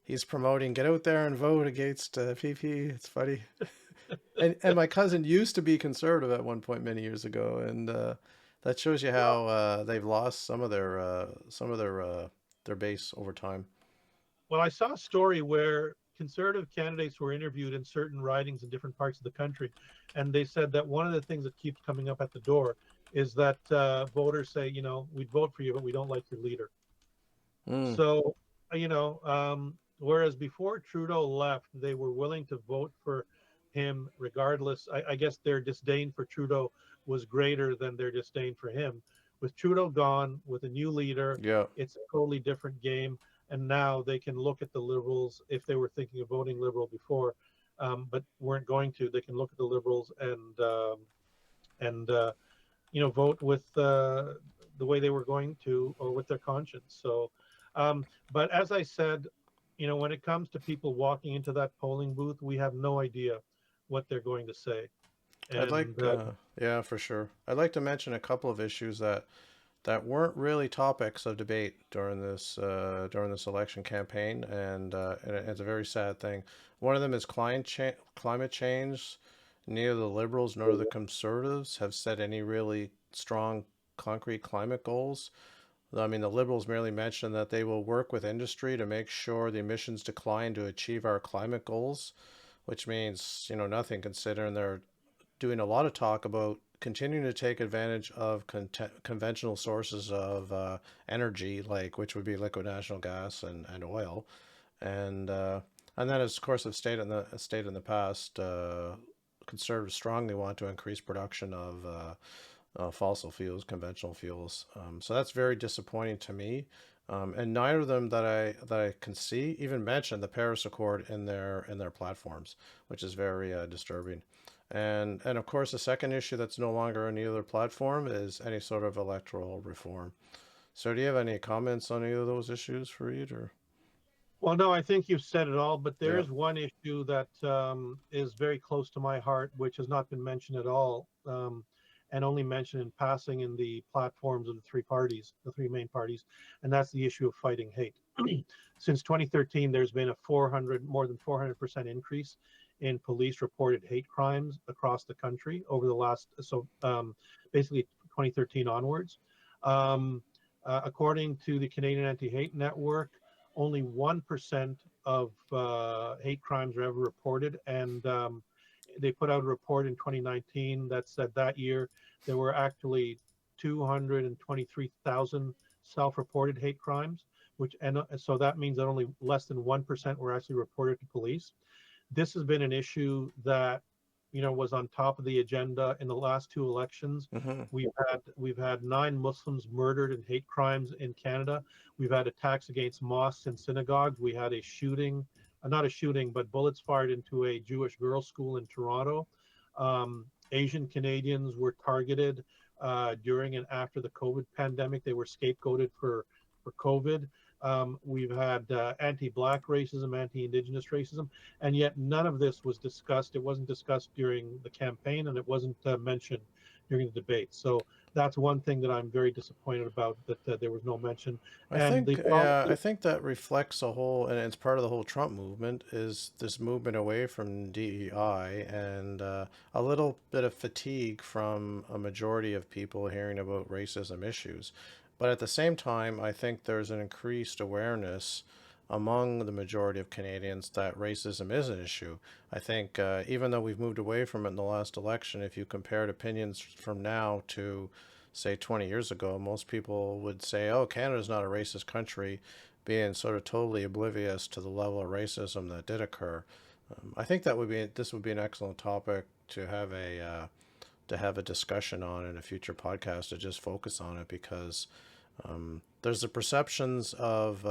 he's promoting get out there and vote against PP. It's funny. And my cousin used to be conservative at one point many years ago, and that shows you how they've lost some of their base over time. Well, I saw a story where conservative candidates were interviewed in certain ridings in different parts of the country, and they said that one of the things that keeps coming up at the door is that voters say, we'd vote for you, but we don't like your leader. Mm, So, whereas before Trudeau left, they were willing to vote for him regardless. I guess their disdain for Trudeau was greater than their disdain for him. With Trudeau gone, with a new leader, yeah. it's a totally different game. And now they can look at the Liberals, if they were thinking of voting Liberal before, but weren't going to. They can look at the Liberals and vote with the way they were going to, or with their conscience. So, but as I said, when it comes to people walking into that polling booth, we have no idea what they're going to say. I'd like, And yeah, for sure. I'd like to mention a couple of issues that weren't really topics of debate during this election campaign, and it's a very sad thing. One of them is climate change. Neither the Liberals nor the Conservatives have set any really strong, concrete climate goals. I mean, the Liberals merely mentioned that they will work with industry to make sure the emissions decline to achieve our climate goals, which means, nothing, considering they're doing a lot of talk about continuing to take advantage of conventional sources of energy, like which would be liquid natural gas and oil, and then, of course, have stated in the past, conservatives strongly want to increase production of fossil fuels, conventional fuels. So that's very disappointing to me. And neither of them that I can see even mention the Paris Accord in their platforms, which is very disturbing. And of course, the second issue that's no longer on either platform is any sort of electoral reform. So, do you have any comments on either of those issues, Fareed? Or well, no, I think you've said it all, but there yeah, is one issue that is very close to my heart, which has not been mentioned at all, and only mentioned in passing in the platforms of the three main parties, and that's the issue of fighting hate. Since 2013, there's been more than 400% increase in police reported hate crimes across the country over the last, basically 2013 onwards. According to the Canadian Anti-Hate Network, only 1% of hate crimes are ever reported, and they put out a report in 2019 that said that year there were actually 223,000 self-reported hate crimes, so that means that only less than 1% were actually reported to police. This has been an issue that was on top of the agenda in the last two elections. mm-hmm. We've had 9 Muslims murdered in hate crimes in Canada. We've had attacks against mosques and synagogues. We had a shooting, not a shooting, but bullets fired into a Jewish girls' school in Toronto. Asian Canadians were targeted. during and after the COVID pandemic. They were scapegoated for COVID. We've had anti-Black racism, anti-Indigenous racism, and yet none of this was discussed. It wasn't discussed during the campaign, and it wasn't mentioned during the debate. So that's one thing that I'm very disappointed about, that there was no mention. I And think, the yeah, I think that reflects a whole, and it's part of the whole Trump movement, is this movement away from DEI and a little bit of fatigue from a majority of people hearing about racism issues. But at the same time, I think there's an increased awareness among the majority of Canadians that racism is an issue. I think even though we've moved away from it in the last election, if you compared opinions from now to, say, 20 years ago, most people would say, oh, Canada's not a racist country, being sort of totally oblivious to the level of racism that did occur. I think this would be an excellent topic to have a discussion on in a future podcast, to just focus on it, because there's the perceptions of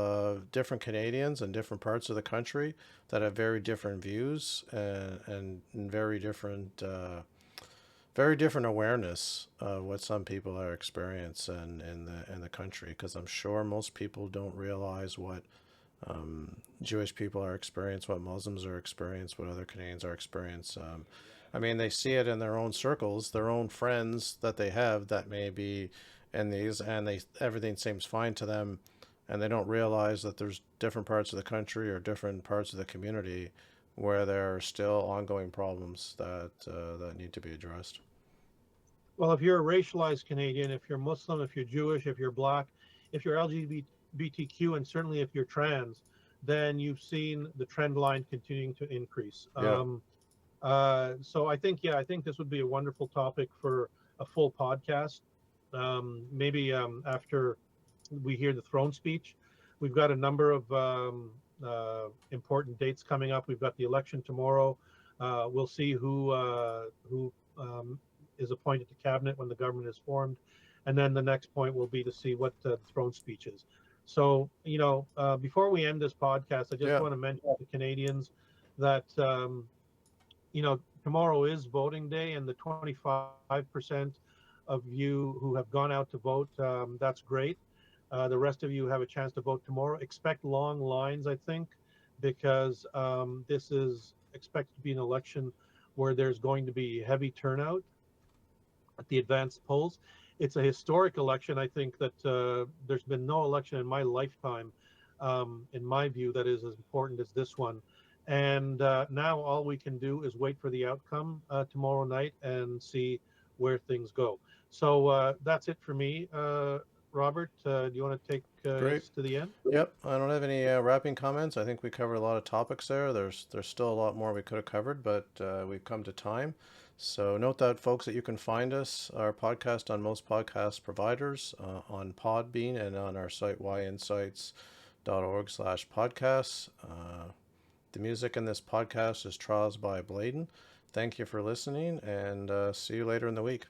different Canadians in different parts of the country that have very different views and very different awareness of what some people are experiencing in the country. Because I'm sure most people don't realize what Jewish people are experiencing, what Muslims are experiencing, what other Canadians are experiencing. I mean, they see it in their own circles, their own friends that they have that may be in these, and everything seems fine to them, and they don't realize that there's different parts of the country or different parts of the community where there are still ongoing problems that need to be addressed. Well, if you're a racialized Canadian, if you're Muslim, if you're Jewish, if you're Black, if you're LGBTQ, and certainly if you're trans, then you've seen the trend line continuing to increase. Yeah. So I think this would be a wonderful topic for a full podcast. Maybe after we hear the throne speech. We've got a number of important dates coming up. We've got the election tomorrow. We'll see who is appointed to cabinet when the government is formed, and then the next point will be to see what the throne speech is. So, before we end this podcast, I just want to mention to Canadians that tomorrow is voting day, and the 25% of you who have gone out to vote, that's great. The rest of you have a chance to vote tomorrow. Expect long lines, I think, because this is expected to be an election where there's going to be heavy turnout at the advanced polls. It's a historic election. I think that there's been no election in my lifetime, in my view, that is as important as this one. And now all we can do is wait for the outcome tomorrow night and see where things go. So that's it for me. Robert, do you want to take us to the end? Yep, I don't have any wrapping comments. I think we covered a lot of topics there. There's still a lot more we could have covered, but we've come to time. So note that, folks, that you can find our podcast on most podcast providers, on Podbean, and on our site yinsights.org/podcasts. The music in this podcast is Trials by Bladen. Thank you for listening, and see you later in the week.